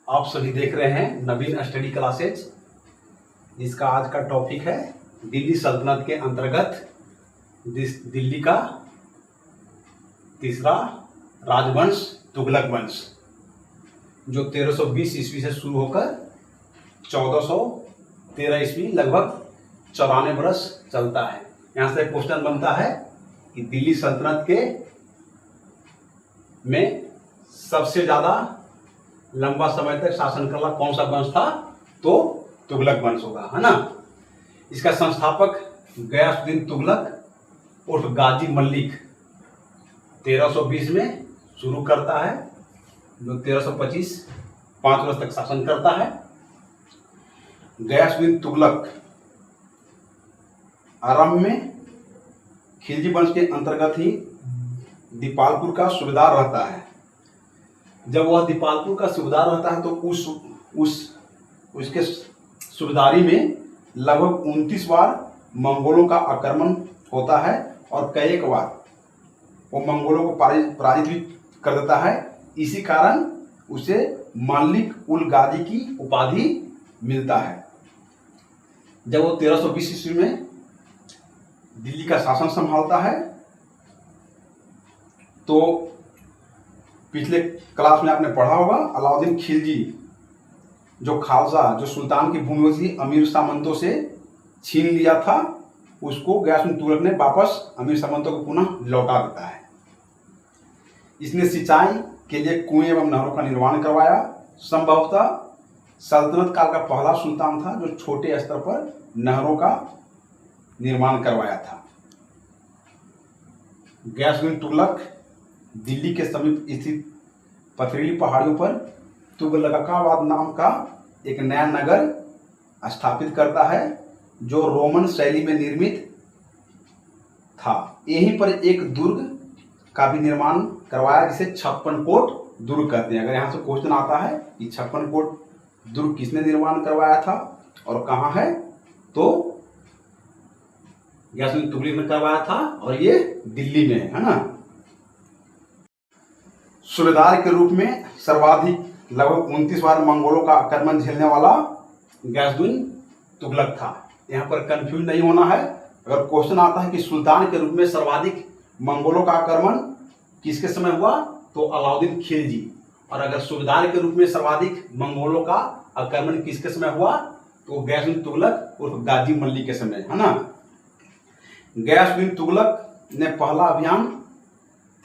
आप सभी देख रहे हैं नवीन स्टडी क्लासेज, जिसका आज का टॉपिक है दिल्ली सल्तनत के अंतर्गत दिल्ली का तीसरा राजवंश तुगलक वंश, जो 1320 ईस्वी से शुरू होकर 1413 ईस्वी लगभग 94 बरस चलता है। यहाँ से क्वेश्चन बनता है कि दिल्ली सल्तनत के में सबसे ज्यादा लंबा समय तक शासन करने वाला कौन सा वंश था, तो तुगलक वंश होगा, है ना। इसका संस्थापक गयासुद्दीन तुगलक उर्फ गाजी मल्लिक 1320 में शुरू करता है, जो 1325 5 वर्ष तक शासन करता है। गयासुद्दीन तुगलक आरंभ में खिलजी वंश के अंतर्गत ही दीपालपुर का सूबेदार रहता है। जब वह दीपालपुर का सूबेदार रहता है तो उसके सूबेदारी में लगभग 29 बार मंगोलों का आक्रमण होता है और कई बार वो मंगोलों को पराजित भी कर देता है। इसी कारण उसे मल्लिक उल गाजी की उपाधि मिलता है। जब वो 1320 ईस्वी में दिल्ली का शासन संभालता है तो पिछले क्लास में आपने पढ़ा होगा, अलाउद्दीन खिलजी जो खालसा जो सुल्तान की भूमि थी अमीर सामंतों से छीन लिया था, उसको गयासुद्दीन तुगलक ने वापस अमीर सामंतों को पुनः लौटा देता है। इसने सिंचाई के लिए कुएं एवं नहरों का निर्माण करवाया। संभवतः सल्तनत काल का पहला सुल्तान था जो छोटे स्तर पर नहरों का निर्माण करवाया था। गयासुद्दीन तुगलक दिल्ली के समीप स्थित पथरीली पहाड़ियों पर तुगलकाबाद नाम का एक नया नगर स्थापित करता है, जो रोमन शैली में निर्मित था। यहीं पर एक दुर्ग का भी निर्माण करवाया, जिसे 56 कोट दुर्ग कहते हैं। अगर यहाँ से क्वेश्चन आता है कि 56 कोट दुर्ग किसने निर्माण करवाया था और कहाँ है, तो गयासुद्दीन तुगलक ने करवाया था और ये दिल्ली में है ना। सूबेदार के रूप में सर्वाधिक लगभग 29 बार मंगोलों का आक्रमण झेलने वाला गयासुद्दीन तुगलक था। यहाँ पर कंफ्यूज नहीं होना है। अगर क्वेश्चन आता है कि सुल्तान के रूप में सर्वाधिक मंगोलों का आक्रमण किसके समय हुआ, तो अलाउद्दीन खिलजी। और अगर सूबेदार के रूप में सर्वाधिक मंगोलों का आक्रमण किसके समय हुआ, तो गयासुद्दीन तुगलक उर्फ गाजी मल्लिक के समय, है ना। गयासुद्दीन तुगलक ने पहला अभियान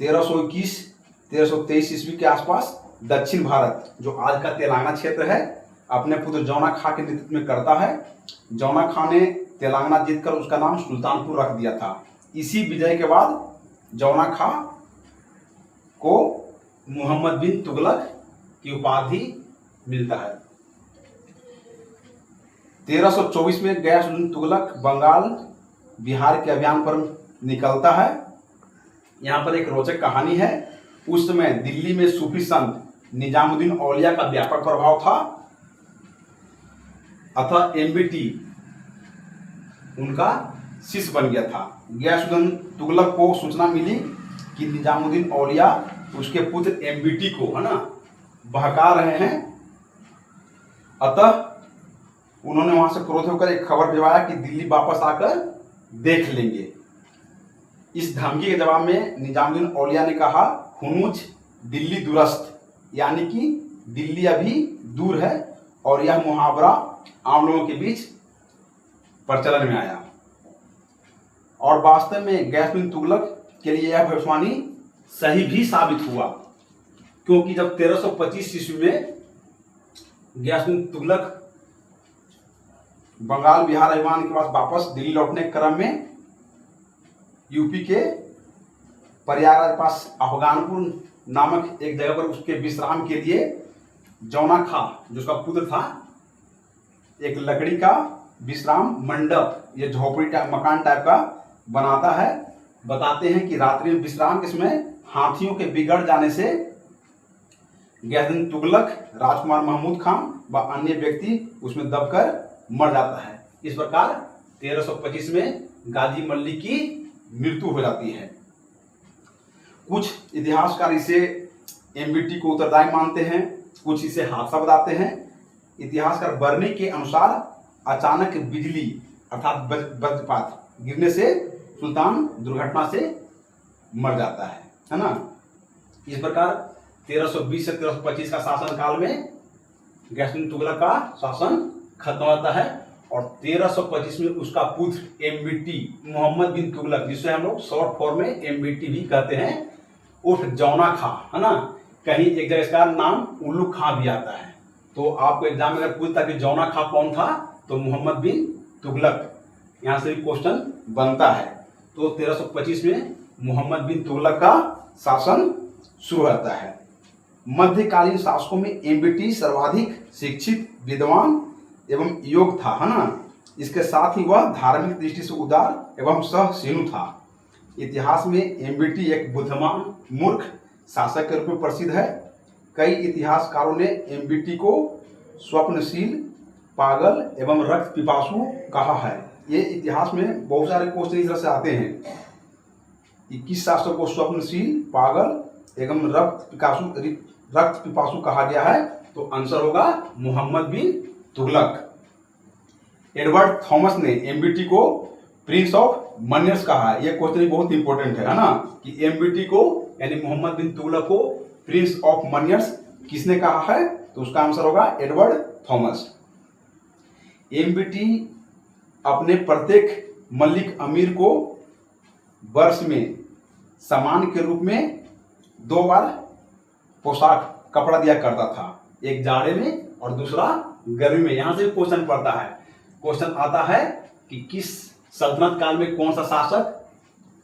1323 ईस्वी के आसपास दक्षिण भारत, जो आज का तेलंगाना क्षेत्र है, अपने पुत्र जौना खां के नेतृत्व में करता है। जौना खां ने तेलंगाना जीतकर उसका नाम सुल्तानपुर रख दिया था। इसी विजय के बाद जौना खां को मोहम्मद बिन तुगलक की उपाधि मिलता है। 1324 में गयासुद्दीन तुगलक बंगाल बिहार के अभियान पर निकलता है। यहाँ पर एक रोचक कहानी है। उस समय दिल्ली में सूफी संत निजामुद्दीन औलिया का व्यापक प्रभाव था, अतः एमबीटी उनका शिष्य बन गया था। गयासुद्दीन तुगलक को सूचना मिली कि निजामुद्दीन औलिया उसके पुत्र एमबीटी को, है ना, बहका रहे हैं। अतः उन्होंने वहां से क्रोध होकर एक खबर भिजवाया कि दिल्ली वापस आकर देख लेंगे। इस धमकी के जवाब में निजामुद्दीन औलिया ने कहा, हुनूज दिल्ली दुरस्त, यानी कि दिल्ली अभी दूर है। और यह मुहावरा आम लोगों के बीच प्रचलन में आया। और वास्तव में गयासुद्दीन तुगलक के लिए यह भविष्यवाणी सही भी साबित हुआ, क्योंकि जब 1325 ईस्वी में गयासुद्दीन तुगलक बंगाल बिहार अभियान के बाद वापस दिल्ली लौटने के क्रम में यूपी के प्रयागराज पास अफगानपुर नामक एक जगह पर उसके विश्राम के लिए जौना खां, जो उसका पुत्र था, एक लकड़ी का विश्राम मंडप, ये झोपड़ी टाइप मकान टाइप का बनाता है। बताते हैं कि रात्रि में विश्राम के समय हाथियों के बिगड़ जाने से गयासुद्दीन तुगलक, राजकुमार महमूद खां व अन्य व्यक्ति उसमें दबकर मर जाता है। इस प्रकार 1325 में गाजी मल्लिक की मृत्यु हो जाती है। कुछ इतिहासकार इसे एमबीटी को उत्तरदायी मानते हैं, कुछ इसे हादसा बताते हैं। इतिहासकार बर्नी के अनुसार अचानक बिजली अर्थात वज्रपात गिरने से सुल्तान दुर्घटना से मर जाता है ना। इस प्रकार 1320 से 1325 का शासन काल में गैसुद्दीन तुगलक का शासन खत्म होता है और 1325 में उसका पुत्र एमबीटी मोहम्मद बिन तुगलक, जिसे हम लोग शॉर्ट फॉर्म में एमबीटी भी कहते हैं, उर्फ जौना खां, है ना। कहीं एक जगह इसका नाम उल्लू खां भी आता है। तो आपको एग्जाम में अगर पूछता कि जौना खां कौन था, तो मोहम्मद बिन तुगलक, यहाँ से भी क्वेश्चन बनता है। तो 1325 में मोहम्मद बिन तुगलक का शासन शुरू होता है। मध्यकालीन शासकों में एमबीटी सर्वाधिक शिक्षित, विद्वान एवं योग्य था, है ना। इसके साथ ही वह धार्मिक दृष्टि से उदार एवं सहसीनु था। इतिहास में एमबीटी एक बुद्धिमान मूर्ख शासक के रूप में प्रसिद्ध है। कई इतिहासकारों ने एमबीटी को स्वप्नशील, पागल एवं रक्त पिपासु कहा है। ये इतिहास में बहुत सारे क्वेश्चन इस तरह से आते हैं कि किस शासक को स्वप्नशील, पागल एवं रक्त पिपासु कहा गया है। तो आंसर होगा मोहम्मद बिन तुगलक। एडवर्ड थॉमस ने एमबीटी को प्रिंस ऑफ मनियर्स कहा है। यह क्वेश्चन बहुत इंपॉर्टेंट है ना, कि एमबीटी को यानी मोहम्मद बिन तुगलक को प्रिंस ऑफ मनियर्स किसने कहा है। तो उसका आंसर होगा एडवर्ड थॉमस। एमबीटी अपने प्रत्येक मलिक अमीर को वर्ष में सम्मान के रूप में 2 बार पोशाक कपड़ा दिया करता था, एक जाड़े में और दूसरा गर्मी में। यहां से भी क्वेश्चन पड़ता है, क्वेश्चन आता है कि किस सल्तनत काल में कौन सा शासक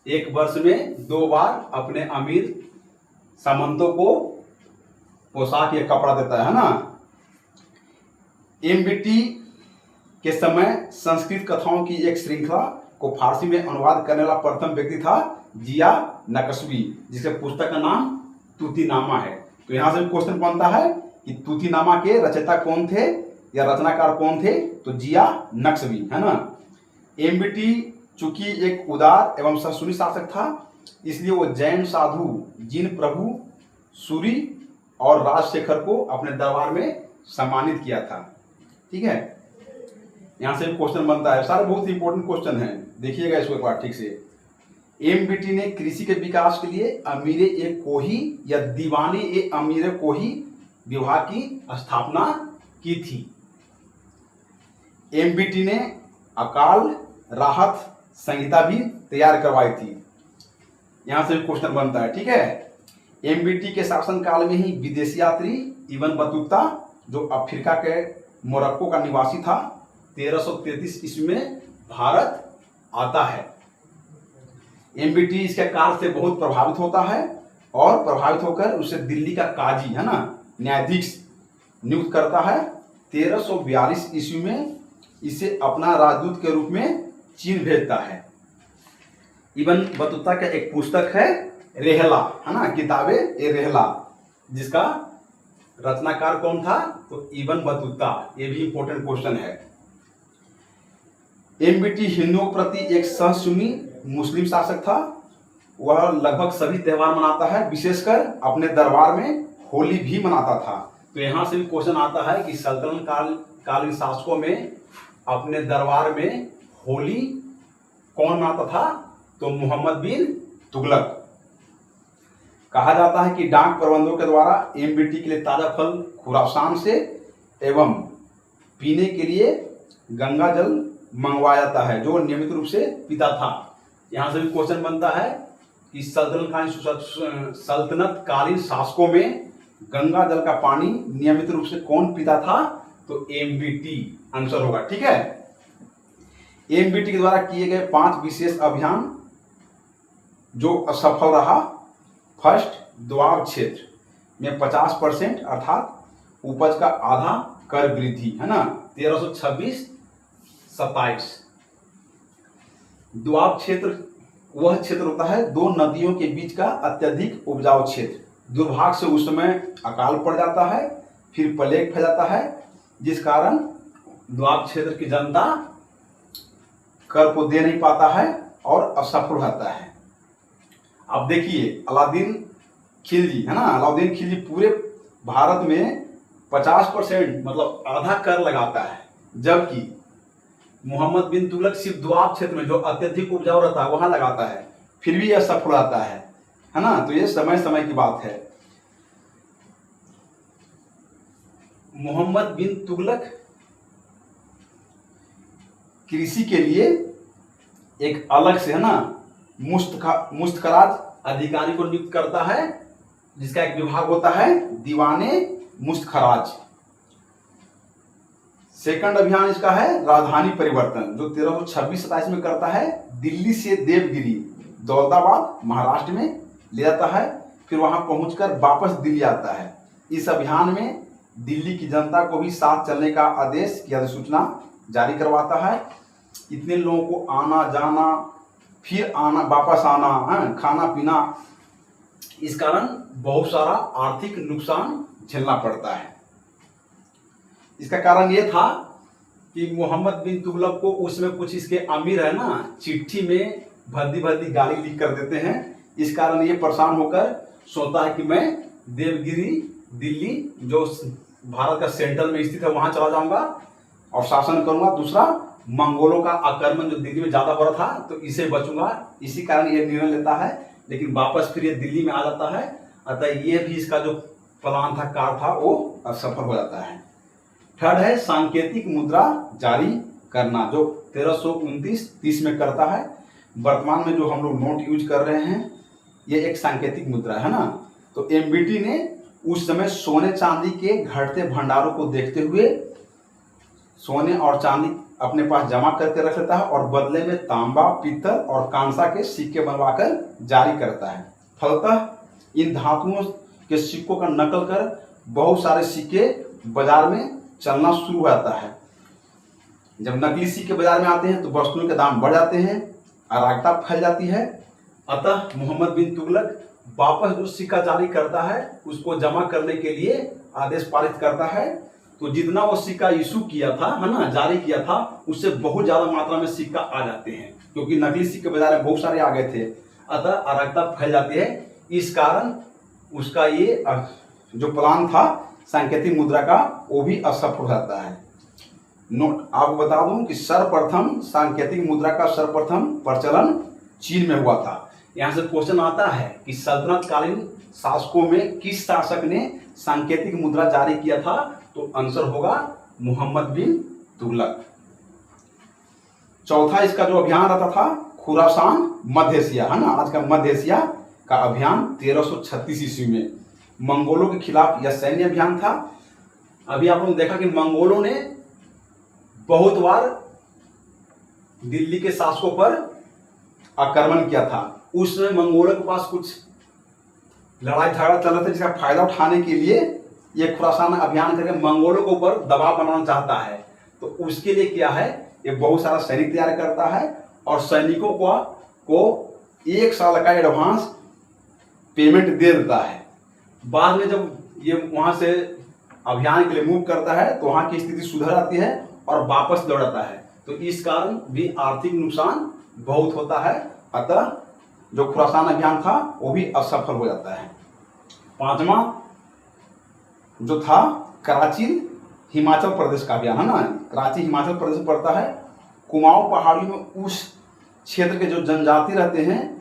एक वर्ष में 2 बार अपने अमीर सामंतों को पोशाक या कपड़ा देता है ना। एमबीटी के समय संस्कृत कथाओं की एक श्रृंखला को फारसी में अनुवाद करने वाला प्रथम व्यक्ति था जिया नकशवी, जिसके पुस्तक का नाम तूतीनामा है। तो यहां से भी क्वेश्चन बनता है कि तूतीनामा के रचयिता कौन थे या रचनाकार कौन थे। तो जिया नकशवी, है ना। एमबीटी चूंकि एक उदार एवं सहसूनी शासक था, इसलिए वो जैन साधु जिन प्रभु सूरी और राजशेखर को अपने दरबार में सम्मानित किया था। ठीक है, यहां से भी क्वेश्चन बनता है। सारे बहुत इंपॉर्टेंट क्वेश्चन हैं, देखिएगा इसको एक बार ठीक से। एमबीटी ने कृषि के विकास के लिए अमीरे ए कोही या दीवाने ए अमीरे कोही विभाग की स्थापना की थी। एमबीटी ने अकाल राहत संहिता भी तैयार करवाई थी। यहां से भी क्वेश्चन बनता है। ठीक है, एमबीटी के शासनकाल में ही विदेशी यात्री इब्न बतूता, जो अफ्रीका के मोरक्को का निवासी था, 1333 ईस्वी में भारत आता है। एमबीटी इसके कार्य से बहुत प्रभावित होता है और प्रभावित होकर उसे दिल्ली का काजी, है ना, न्यायाधीश नियुक्त करता है। 1342 ईस्वी में इसे अपना राजदूत के रूप में चीन भेजता है। इब्न बतूता का एक पुस्तक है रेहला, है ना, किताबे ए रेहला, जिसका रचनाकार कौन था। तो इब्न बतूता। ये भी इंपॉर्टेंट क्वेश्चन है। एमबीटी हिंदुओं के प्रति एक सहसूनी मुस्लिम शासक था। वह लगभग सभी त्योहार मनाता है, विशेषकर अपने दरबार में होली भी मनाता था। तो यहां से भी क्वेश्चन आता है कि सल्तनत कालीन शासकों में अपने दरबार में होली कौन मनाता था। तो मोहम्मद बिन तुगलक। कहा जाता है कि डाक प्रबंधों के द्वारा एमबीटी के लिए ताजा फल खुरासान से एवं पीने के लिए गंगा जल मंगवाया जाता है, जो नियमित रूप से पीता था। यहां से भी क्वेश्चन बनता है कि सल्तनत कालीन शासकों में गंगा जल का पानी नियमित रूप से कौन पीता था। तो एमबीटी आंसर होगा। ठीक है, एमबीटी के द्वारा किए गए 5 विशेष अभियान जो असफल रहा। फर्स्ट, दोआब क्षेत्र में 50% अर्थात उपज का आधा कर वृद्धि, है ना, 1326-27। दोआब क्षेत्र वह क्षेत्र होता है 2 नदियों के बीच का अत्यधिक उपजाऊ क्षेत्र। दुर्भाग्य से उस समय अकाल पड़ जाता है, फिर प्लेग फैल जाता है, जिस कारण दोआब क्षेत्र की जनता कर को दे नहीं पाता है और असफल रहता है। अब देखिए अलाउद्दीन खिलजी, है ना, अलाउद्दीन खिलजी पूरे भारत में 50% मतलब आधा कर लगाता है, जबकि मोहम्मद बिन तुगलक सिर्फ दोआब क्षेत्र में जो अत्यधिक उपजाऊ रहता है वहां लगाता है, फिर भी यह सफल रहता है ना। तो ये समय समय की बात है। मोहम्मद बिन तुगलक कृषि के लिए एक अलग से, है ना, मुस्तखराज अधिकारी को नियुक्त करता है, जिसका एक विभाग होता है दीवाने मुस्तखराज। सेकंड अभियान इसका है राजधानी परिवर्तन, जो 1326-27 में करता है। दिल्ली से देवगिरी दौलताबाद महाराष्ट्र में ले जाता है, फिर वहां पहुंचकर वापस दिल्ली आता है। इस अभियान में दिल्ली की जनता को भी साथ चलने का आदेश की अधिसूचना जारी करवाता है। इतने लोगों को आना जाना, फिर आना वापस आना, खाना पीना, इस कारण बहुत सारा आर्थिक नुकसान झेलना पड़ता है। इसका कारण ये था कि मोहम्मद बिन तुगलक को उसमें कुछ इसके अमीर है ना, चिट्ठी में भद्दी भद्दी गाली लिख कर देते हैं। इस कारण ये परेशान होकर सोचता है कि मैं देवगिरी दिल्ली जो भारत का सेंट्रल में स्थित है वहां चला जाऊंगा और शासन करूंगा। दूसरा, मंगोलों का आक्रमण जो दिल्ली में ज्यादा हो रहा था तो इसे बचूंगा। इसी कारण ये निर्णय लेता है, लेकिन वापस फिर ये दिल्ली में आ जाता है। अतः ये भी इसका जो प्लान था, कार था, वो असफल हो जाता है। थर्ड है सांकेतिक मुद्रा जारी करना, जो 1329-30 में करता है। वर्तमान में जो हम लोग नोट यूज कर रहे हैं ये एक सांकेतिक मुद्रा है ना। तो एमबीटी ने उस समय सोने चांदी के घटते भंडारों को देखते हुए सोने और चांदी अपने पास जमा करके रख लेता है और बदले में तांबा, पीतल और कांसा के सिक्के बनवाकर जारी करता है। फलतः इन धातुओं के सिक्कों का नकल कर बहुत सारे सिक्के बाजार में चलना शुरू हो जाता है। जब नकली सिक्के बाजार में आते हैं तो वस्तुओं के दाम बढ़ जाते हैं, अराजकता फैल जाती है। अतः मोहम्मद बिन तुगलक वापस जो सिक्का जारी करता है उसको जमा करने के लिए आदेश पारित करता है। तो जितना वो सिक्का इशू किया था, है ना, जारी किया था, उससे बहुत ज्यादा मात्रा में सिक्का आ जाते हैं, क्योंकि नकली सिक्के बाजार में बहुत सारे आ गए थे। अतः अराजकता फैल जाती है। इस कारण उसका ये जो प्लान था सांकेतिक मुद्रा का, वो भी असफल हो जाता है। नोट आपको बता दूं कि सर्वप्रथम सांकेतिक मुद्रा का सर्वप्रथम प्रचलन चीन में हुआ था। यहाँ से क्वेश्चन आता है कि सल्तनत कालीन शासकों में किस शासक ने सांकेतिक मुद्रा जारी किया था, तो आंसर होगा मोहम्मद बिन तुगलक। चौथा इसका जो अभियान रहता था खुरासान मध्य एशिया, है ना, आज का मध्य एशिया का अभियान 1336 ईस्वी में मंगोलों के खिलाफ यह सैन्य अभियान था। अभी आप लोगों ने देखा कि मंगोलों ने बहुत बार दिल्ली के शासकों पर आक्रमण किया था। उस समय मंगोलों के पास कुछ लड़ाई झगड़ा चल रहा था, जिसका फायदा उठाने के लिए ये खुरासान अभियान करके मंगोलों के ऊपर दबाव बनाना चाहता है। तो उसके लिए क्या है, ये बहुत सारा सैनिक तैयार करता है और सैनिकों को 1 साल का एडवांस पेमेंट दे देता है। बाद में जब ये वहां से अभियान के लिए मूव करता है तो वहां की स्थिति सुधर आती है और वापस लौटाता है। तो इस कारण भी आर्थिक नुकसान बहुत होता है। अतः जो खुरासान अभियान था वो भी असफल हो जाता है। पांचवा जो था कराची हिमाचल प्रदेश का अभियान, है ना, कराची हिमाचल प्रदेश में पड़ता है। कुमाऊं पहाड़ियों में उस क्षेत्र के जो जनजाति रहते हैं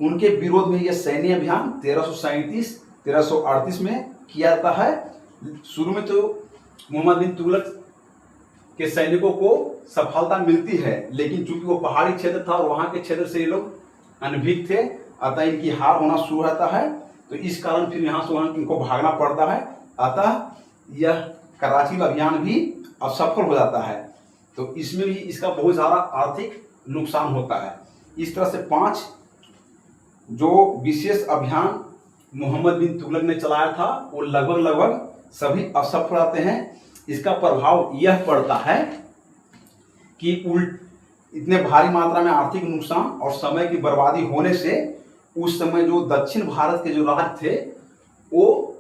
उनके विरोध में यह सैन्य अभियान 1337-1338 में किया जाता है। शुरू में तो मोहम्मद बिन तुगलक के सैनिकों को सफलता मिलती है, लेकिन चूंकि वो पहाड़ी क्षेत्र था और वहां के क्षेत्र से ये लोग अनभिज्ञ थे, अतः इनकी हार होना शुरू रहता है। तो इस कारण फिर यहाँ से वहां इनको भागना पड़ता है। अतः यह कराची अभियान भी असफल हो जाता है। तो इसमें भी इसका बहुत सारा आर्थिक नुकसान होता है। इस तरह से 5 जो विशेष अभियान मोहम्मद बिन तुगलक ने चलाया था वो लगभग सभी असफल रहते हैं। इसका प्रभाव यह पड़ता है कि इतने भारी मात्रा में आर्थिक नुकसान और समय की बर्बादी होने से उस समय जो दक्षिण भारत के जो राज्य थे वो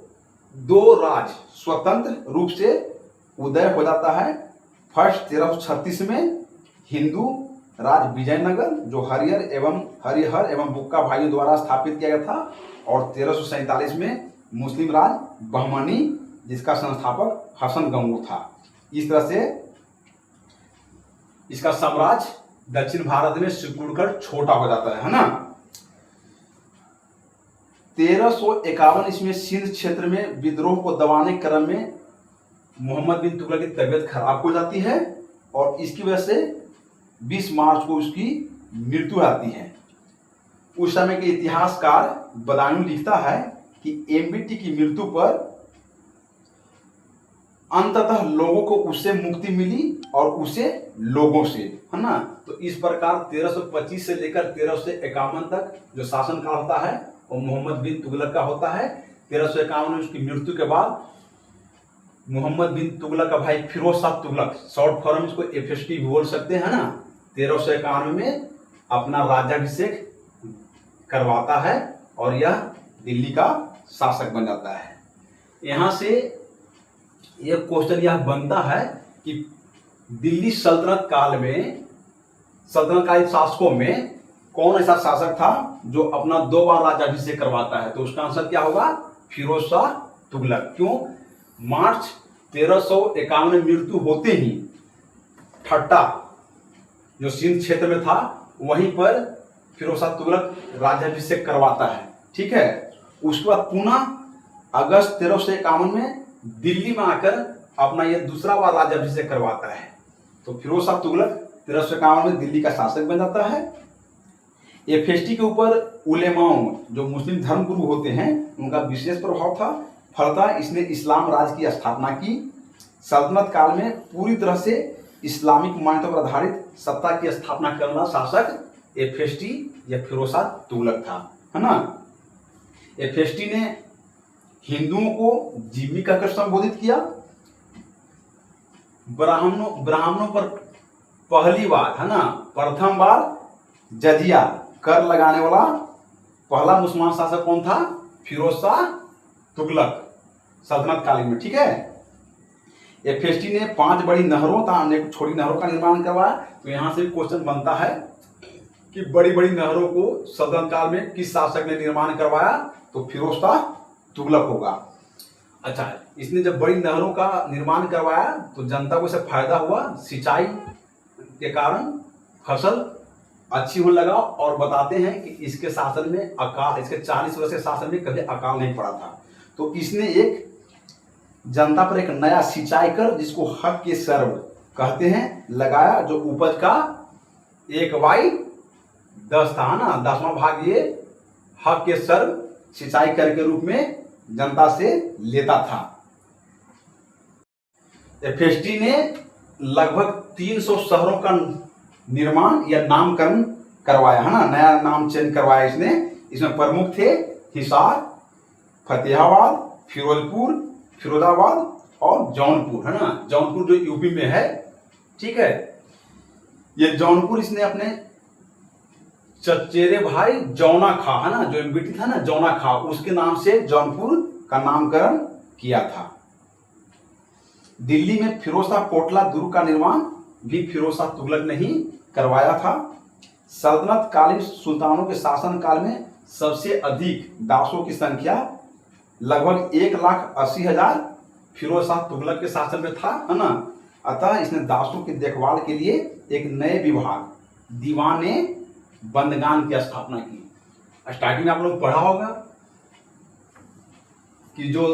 2 राज्य स्वतंत्र रूप से उदय हो जाता है। फर्स्ट 1336 में हिंदू राज्य विजयनगर जो हरिहर एवं बुक्का भाइयों द्वारा स्थापित किया गया था, और 1347 में मुस्लिम राज्य बहमनी जिसका संस्थापक हसन गंगू था। इस तरह से इसका साम्राज्य दक्षिण भारत में सिकुड़कर छोटा हो जाता है ना। 1351 इसमें सिंध क्षेत्र में विद्रोह को दबाने के क्रम में मोहम्मद बिन तुगलक की तबीयत खराब हो जाती है और इसकी वजह से 20 मार्च को उसकी मृत्यु आती है। उस समय के इतिहासकार बदायूं लिखता है कि एमबीटी की मृत्यु पर अंततः लोगों को उससे मुक्ति मिली और उसे लोगों से, है ना। तो इस प्रकार 1325 से लेकर 1351 तक जो शासन काल होता है वो मोहम्मद बिन तुगलक का होता है। 1351 में उसकी मृत्यु के बाद मोहम्मद बिन तुगलक का भाई फिरोज शाह तुगलक, शॉर्ट फॉर्म इसको एफएसटी भी बोल सकते हैं ना, 1351 में अपना राज्याभिषेक करवाता है और यह दिल्ली का शासक बन जाता है। यहाँ से एक क्वेश्चन यह बनता है कि दिल्ली सल्तनत काल में, सल्तनतकालीन शासकों में कौन ऐसा शासक था जो अपना 2 बार राज्याभिषेक करवाता है? तो उसका आंसर क्या होगा? फिरोज शाह तुगलक। क्यों? मार्च 1351 में मृत्यु होते ही ठट्टा जो सिंध क्षेत्र में था वहीं पर फिरोज शाह तुगलक राज्याभिषेक करवाता है, ठीक है। उसके बाद पुनः अगस्त 1351 में दिल्ली में आकर अपना ये दूसरा बार राज्याभिषेक करवाता है। तो फिरोज शाह तुगलक 1351 में दिल्ली का शासक बन जाता है। एफएसटी के ऊपर उलेमाओं जो मुस्लिम धर्मगुरु होते हैं उनका विशेष प्रभाव था। फलतः इसने इस्लाम राज्य की स्थापना की। सल्तनत काल में पूरी तरह से इस्लामिक मान्यता पर आधारित सत्ता की स्थापना करने वाला शासक एफएसटी या फिरोज शाह तुगलक था, है ना। एफएसटी ने हिंदुओं को जीविका कर संबोधित किया। ब्राह्मणों पर पहली बार, है ना, प्रथम बार जजिया कर लगाने वाला पहला मुसलमान शासक कौन था? फिरोज शाह तुगलक, सल्तनत कालीन में, ठीक है। एफएसटी ने 5 बड़ी नहरों तथा अनेक छोटी नहरों का निर्माण करवाया। तो यहां से क्वेश्चन बनता है कि बड़ी बड़ी नहरों को सल्तनत काल में किस शासक ने निर्माण करवाया? तो फिरोज शाह तुगलक होगा। अच्छा, इसने जब बड़ी नहरों का निर्माण करवाया तो जनता को इससे फायदा हुआ। सिंचाई के कारण फसल अच्छी होने लगा और बताते हैं कि इसके शासन में अकाल, इसके 40 वर्ष के शासन में कभी अकाल नहीं पड़ा था। तो इसने एक जनता पर एक नया सिंचाई कर, जिसको हक के सर्व कहते हैं, लगाया, जो उपज का 1/10 था ना, 10वां भाग ये हक के सर्व सिंचाई कर के रूप में जनता से लेता था। एफएसटी ने लगभग 300 शहरों का निर्माण या नामकरण करवाया, है ना, नया नाम चेंज करवाया इसने। इसमें प्रमुख थे हिसार, फतेहाबाद, फिरोजपुर, फिरोजाबाद और जौनपुर, है ना। जौनपुर जो यूपी में है, ठीक है। ये जौनपुर इसने अपने चचेरे भाई जौना खा, है ना, जो एमबीटी था ना, जौना खा, उसके नाम से जौनपुर का नामकरण किया था। दिल्ली में फिरोज शाह कोटला दुर्ग का निर्माण भी फिरोज शाह तुगलक ने ही करवाया था। सल्तनत कालीन सुल्तानों के शासन काल में सबसे अधिक दासों की संख्या लगभग 1,80,000 फिरोज शाह तुगलक के शासन में था, है ना। अतः इसने दासों की देखभाल के लिए एक नए विभाग दीवाने बंदगान की स्थापना की। स्टार्टिंग में आप लोग पढ़ा होगा कि जो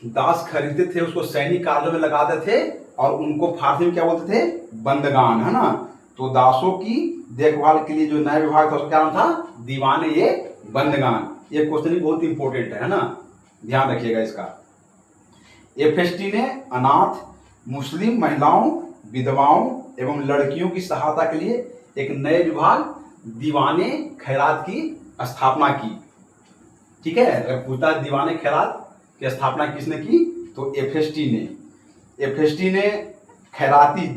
दास खरीदते थे उसको सैनिक कार्यों में लगाते थे और उनको फारसी में क्या बोलते थे? बंदगान, है ना। तो दासों की देखभाल के लिए जो नया विभाग था उसका क्या नाम था? दीवाने ये बंदगान। ये क्वेश्चन भी बहुत इंपॉर्टेंट है ना, ध्यान रखिएगा इसका। एफएसटी ने अनाथ, मुस्लिम महिलाओं, विधवाओं एवं लड़कियों की सहायता के लिए एक नए विभाग दीवाने खैरात की स्थापना की, ठीक है। अगर पूछता है दीवाने खैरात की स्थापना किसने की, तो एफएसटी ने। एफएसटी ने खैराती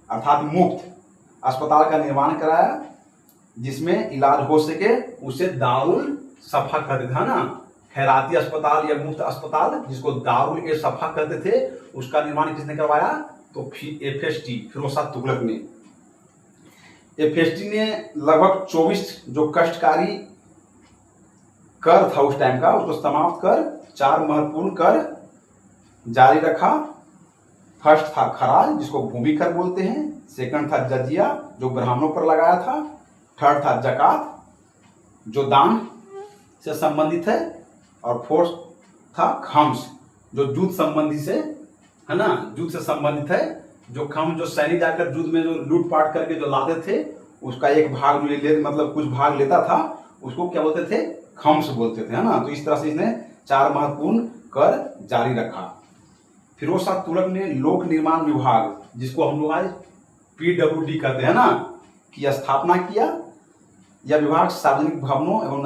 अर्थात मुफ्त अस्पताल का निर्माण कराया, जिसमें इलाज हो सके उसे दारुल सफा कहते थे ना। खैराती अस्पताल या मुफ्त अस्पताल जिसको दारुल ए सफा कहते थे, उसका निर्माण किसने करवाया? तो एफएसटी, फिरोज शाह तुगलक ने। एफएसटी ने लगभग 24 जो कष्टकारी कर था उस टाइम का, उसको समाप्त कर 4 महत्वपूर्ण कर जारी रखा। फर्स्ट था खराज, जिसको भूमि कर बोलते हैं। सेकंड था जजिया, जो ब्राह्मणों पर लगाया था। थर्ड था जकात, जो दान से संबंधित है। और फोर्थ था खम्स, जो युद्ध संबंधी से है ना, युद्ध से संबंधित है। जो खम्स जो सैनिक जाकर युद्ध में जो लूटपाट करके जो लाते थे, उसका एक भाग जो मतलब कुछ भाग लेता था, उसको क्या बोलते थे? खम्स बोलते थे, है ना। तो इस तरह से इसने 4 महत्वपूर्ण कर जारी रखा। फिरोज शाह तुगलक ने लोक निर्माण विभाग, जिसको हम लोग आज PWD कहते हैं ना, की स्थापना किया। यह विभाग सार्वजनिक भवनों एवं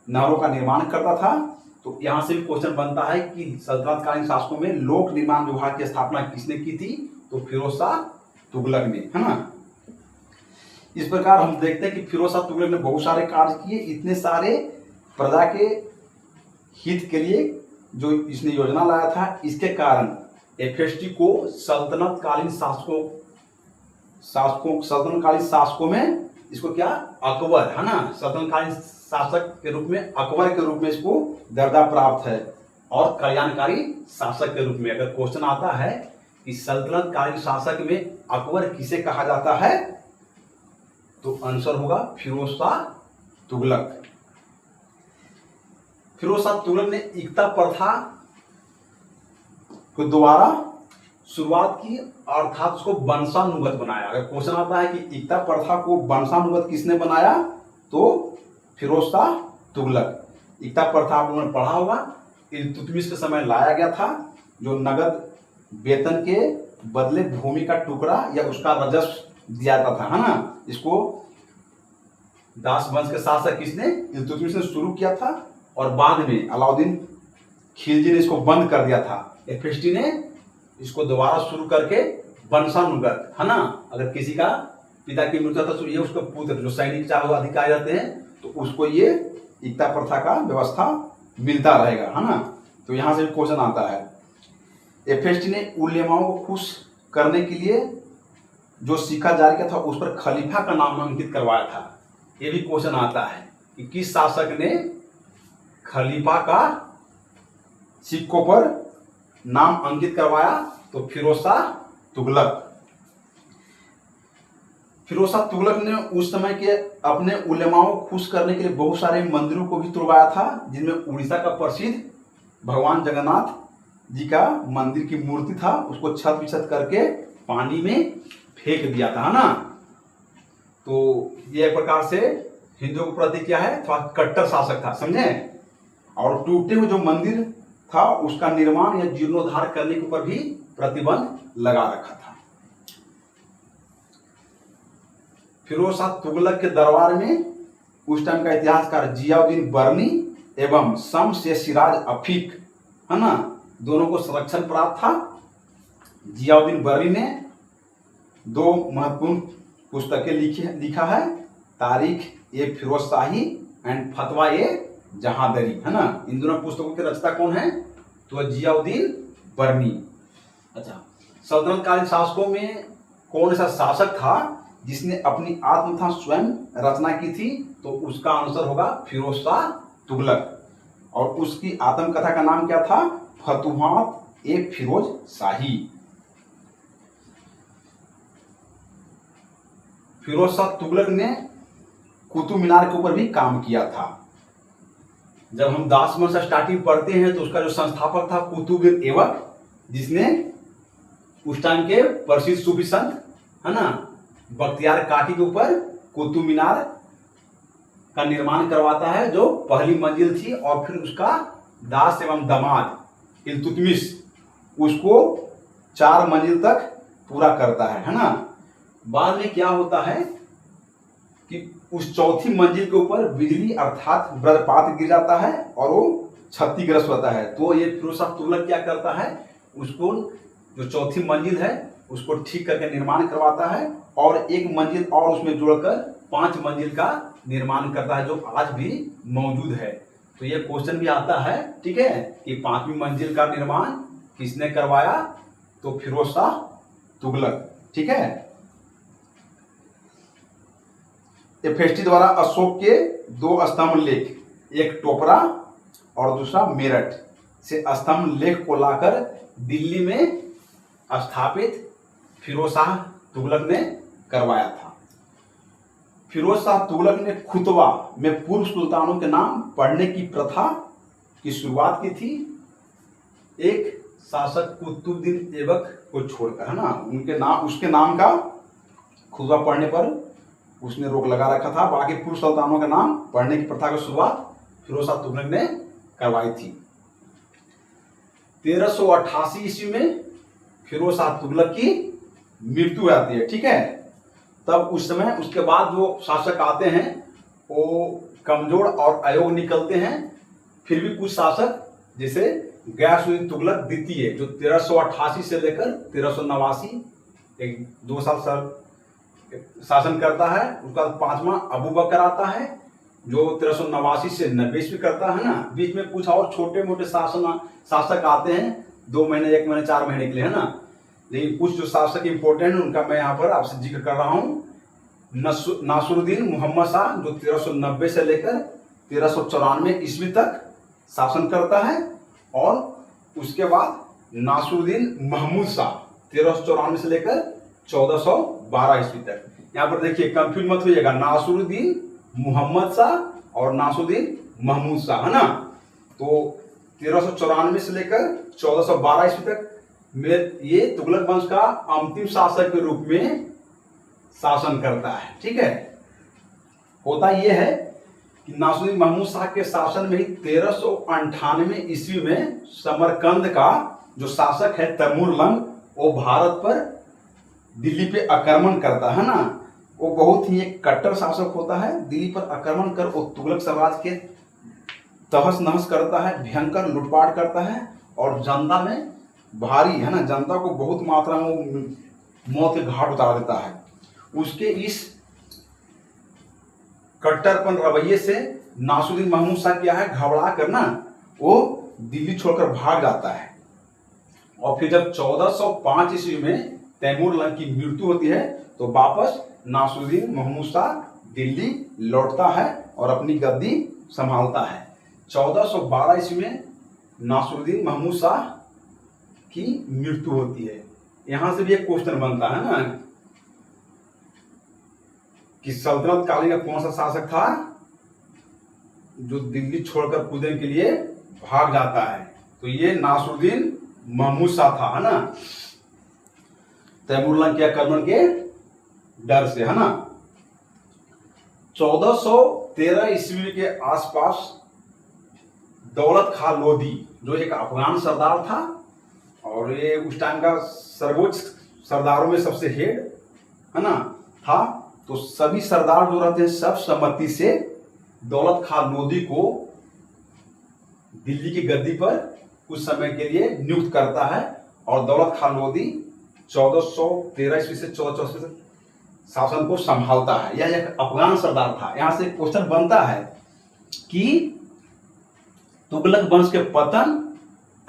नहरों का निर्माण करता था। तो यहाँ से भी क्वेश्चन बनता है कि सल्तनतकालीन शासकों में लोक निर्माण विभाग की स्थापना किसने की थी? तो फिरोज शाह तुगलक ने, है ना। इस प्रकार हम देखते हैं कि फिरोज शाह तुगलक ने बहुत सारे कार्य किए। इतने सारे प्रजा के हित के लिए जो इसने योजना लाया था, इसके कारण FST को सल्तनतकालीन शासकों में इसको क्या, अकबर, है ना, सल्तनतकालीन शासक के रूप में, अकबर के रूप में इसको दर्जा प्राप्त है। और कल्याणकारी शासक के रूप में अगर क्वेश्चन आता है कि सल्तनतकालीन शासक में अकबर किसे कहा जाता है, तो आंसर होगा फिरोज शाह तुगलक। फिरोज शाह तुगलक ने एकता प्रथा को दोबारा शुरुआत की, अर्थात उसको वंशानुगत बनाया। अगर क्वेश्चन आता है कि एकता प्रथा को वंशानुगत किसने बनाया, तो फिरोज शाह तुगलक। एकता प्रथा आप लोगों ने पढ़ा होगा, इल्तुतमिश के समय लाया गया था, जो नगद वेतन के बदले भूमि का टुकड़ा या उसका राजस्व दिया जाता था, है ना। इसको दास वंश के शासक किसने, इल्तुतमिश ने शुरू किया था, और बाद में अलाउद्दीन खिलजी ने इसको बंद कर दिया था। FST ने इसको दोबारा शुरू करके वंशानुगत, है ना, अगर किसी का पिता की मृत्यु था तो ये उसका पुत्र, जो सैनिक चाहे अधिकारी रहते हैं, तो उसको ये एकता प्रथा का व्यवस्था मिलता रहेगा, है ना। तो यहाँ से क्वेश्चन आता है। FST ने उलेमाओं को खुश करने के लिए जो सिक्का जारी किया था, उस पर खलीफा का नाम अंकित करवाया था। ये भी क्वेश्चन आता है कि किस शासक ने खलीफा का सिक्कों पर नाम अंकित करवाया, तो फिरोज शाह तुगलक। फिरोज शाह तुगलक ने उस समय के अपने उलेमाओं को खुश करने के लिए बहुत सारे मंदिरों को भी तुड़वाया था, जिनमें उड़ीसा का प्रसिद्ध भगवान जगन्नाथ जी का मंदिर की मूर्ति था, उसको छत विछत करके पानी में फेंक दिया था, है ना। तो ये एक प्रकार से हिंदुओं के प्रति क्या है, थोड़ा कट्टर शासक था, समझे। और टूटे हुए जो मंदिर था, उसका निर्माण या जीर्णोद्धार करने के ऊपर भी प्रतिबंध लगा रखा था। फिरोज शाह तुगलक के दरबार में उस टाइम का इतिहासकार जियाउद्दीन बर्नी एवं शम्स ए सिराज अफीक, है ना, दोनों को संरक्षण प्राप्त था। जियाउद्दीन बर्नी ने 2 महत्वपूर्ण पुस्तकें लिखा है, तारीख ए फिरोज शाही एंड फतवा ए जहांदरी, है ना। इन दोनों पुस्तकों के रचयिता कौन है, तो जियाउद्दीन बर्नी। अच्छा, सल्तनतकालीन शासकों में कौन सा शासक था जिसने अपनी आत्मकथा स्वयं रचना की थी, तो उसका आंसर होगा फिरोज शाह तुगलक। और उसकी आत्मकथा का नाम क्या था, फतुहात ए फिरोज शाही। फिरोज शाह तुगलक ने कुतुब मीनार के ऊपर भी काम किया था। जब हम दास वंश स्टार्टिंग पढ़ते हैं, तो उसका जो संस्थापक था कुतुब ऐबक, जिसने उस टाइम के प्रसिद्ध सूफी संत, है ना, बख्तियार काकी के ऊपर कुतुब मीनार का निर्माण करवाता है, जो पहली मंजिल थी। और फिर उसका दास एवं दामाद इल्तुतमिश उसको 4 मंजिल तक पूरा करता है ना। बाद में क्या होता है कि उस चौथी मंजिल के ऊपर बिजली अर्थात वज्रपात गिर जाता है और वो क्षतिग्रस्त होता है। तो ये फिरोज शाह तुगलक क्या करता है, उसको जो चौथी मंजिल है उसको ठीक करके निर्माण करवाता है, और 1 मंजिल और उसमें जोड़कर 5 मंजिल का निर्माण करता है, जो आज भी मौजूद है। तो ये क्वेश्चन भी आता है, ठीक है, कि 5वीं मंजिल का निर्माण किसने करवाया, तो फिरोज शाह तुगलक, ठीक है। FST द्वारा अशोक के 2 स्तंभ लेख, एक टोपरा और दूसरा मेरठ से स्तंभ लेख को लाकर दिल्ली में स्थापित फिरोज शाह तुगलक ने करवाया था। फिरोज शाह तुगलक ने खुतबा में पूर्व सुल्तानों के नाम पढ़ने की प्रथा की शुरुआत की थी, एक शासक कुतुबुद्दीन ऐबक को छोड़कर, है ना। उसके नाम का खुतबा पढ़ने पर उसने रोक लगा रखा था। बाकी पूर्व सुल्तानों के नाम पढ़ने की प्रथा की शुरुआत फिरोज शाह तुगलक ने करवाई थी। 1388 ईस्वी में फिरोज शाह तुगलक की मृत्यु हो जाती है, ठीक है। तब उस समय उसके बाद जो शासक आते हैं वो कमजोर और अयोग्य निकलते हैं। फिर भी कुछ शासक जैसे गयासुद्दीन तुगलक द्वितीय जो 1388 से लेकर 1389 एक 2 साल शासन करता है। उसके बाद 5वां अबू बकर आता है जो 1389 से 90 ईस्वी करता है ना। बीच में कुछ और छोटे मोटे शासक आते हैं 2 महीने 1 महीने 4 महीने के लिए, है ना। लेकिन कुछ जो शासक इंपोर्टेंट है उनका मैं यहाँ पर आपसे जिक्र कर रहा हूँ। नासुरुद्दीन मोहम्मद शाह जो 1390 से लेकर 1394 ईस्वी तक शासन करता है, और उसके बाद नासुरुद्दीन महमूद शाह 1394 से लेकर 1412 ईस्वी तक। यहाँ पर देखिए कंफ्यूज मत होइएगा, नासुरुद्दीन मोहम्मद शाह और नासुरुद्दीन महमूद शाह, है ना। तो 1394 से लेकर 1412 ईस्वी तक में ये तुगलक वंश का अंतिम शासक के रूप में शासन करता है, ठीक है। होता यह है कि नासुरुद्दीन महमूद शाह के शासन में ही 1398 ईस्वी में समरकंद का जो शासक है तैमूर लंग, वो भारत पर दिल्ली पे आक्रमण करता है ना। वो बहुत ही एक कट्टर शासक होता है। दिल्ली पर आक्रमण कर वो तुगलक साम्राज्य के तहस नहस करता है, भयंकर लूटपाट करता है और जनता में भारी, है ना, जनता को बहुत मात्रा में मौत के घाट उतार देता है। उसके इस कट्टरपन रवैये से नासुरुद्दीन महमूद शाह क्या है, घबरा कर ना वो दिल्ली छोड़कर भाग जाता है। और फिर जब 1405 ईस्वी में तैमूर लंग की मृत्यु होती है तो वापस नासुरुद्दीन महमूद शाह दिल्ली लौटता है और अपनी गद्दी संभालता है। 1412 ईस्वी में नासुरुद्दीन महमूद शाह की मृत्यु होती है। यहां से भी एक क्वेश्चन बनता है ना कि सल्तनत कालीन का कौन सा शासक था जो दिल्ली छोड़कर कूदने के लिए भाग जाता है। तो ये नासुरुद्दीन महमूद शाह था, है ना, तैमूर लंग के आक्रमण के डर से, है ना। 1413 ईस्वी के आसपास दौलत खां लोधी जो एक अफगान सरदार था और ये उस टाइम का सर्वोच्च सरदारों में सबसे हेड, है ना, था। तो सभी सरदार जो रहते हैं सब सम्मति से दौलत खां लोधी को दिल्ली की गद्दी पर कुछ समय के लिए नियुक्त करता है। और दौलत खां लोधी 1413 ईस्वी से 1484 तक शासन को संभालता है। यह एक अफगान सरदार था। यहां से क्वेश्चन बनता है कि तुगलक वंश के पतन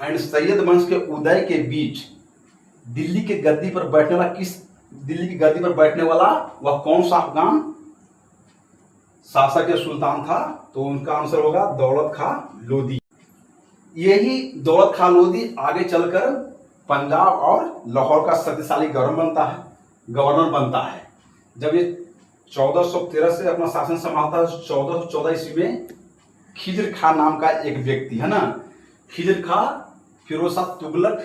एंड सैयद वंश के उदय के बीच दिल्ली की गद्दी पर बैठने वाला वह कौन सा अफगान शासक या सुल्तान था। तो उनका आंसर होगा दौलत खां लोधी। यही दौलत खां लोधी आगे चलकर पंजाब और लाहौर का शक्तिशाली गवर्नर बनता है। जब ये 1413 से अपना शासन संभालता है, 1414 ईस्वी में खिजर खां नाम का एक व्यक्ति, है ना, खिजर खां फिरोज शाह तुगलक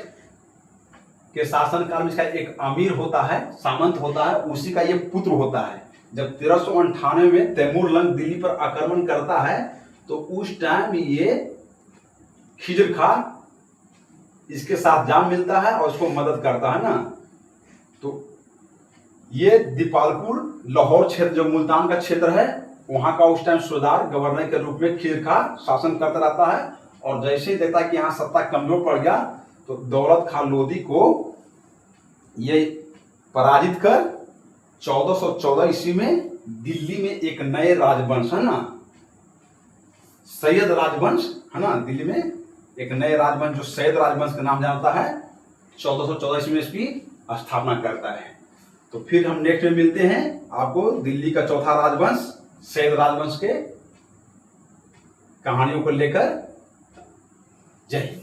के शासनकाल में इसका एक अमीर होता है, सामंत होता है, उसी का ये पुत्र होता है। जब 1398 में तैमूर लंग दिल्ली पर आक्रमण करता है तो उस टाइम ये खिजर खां इसके साथ जा मिलता है और इसको मदद करता है ना। तो ये दीपालपुर लाहौर क्षेत्र जो मुल्तान का क्षेत्र है वहां का उस टाइम सूबेदार गवर्नर के रूप में खिजर खां शासन करता रहता है। और जैसे ही देखता है कि यहाँ सत्ता कमजोर पड़ गया तो दौलत खां लोधी को ये पराजित कर 1414 ईस्वी में दिल्ली में एक नए राजवंश, है ना, सैयद राजवंश, है ना, दिल्ली में एक नए राजवंश जो सैयद राजवंश का नाम जानता है 1414 ईस्वी में इसकी स्थापना करता है। तो फिर हम नेक्स्ट में मिलते हैं आपको दिल्ली का चौथा राजवंश सैयद राजवंश के कहानियों को लेकर। जय हिंद।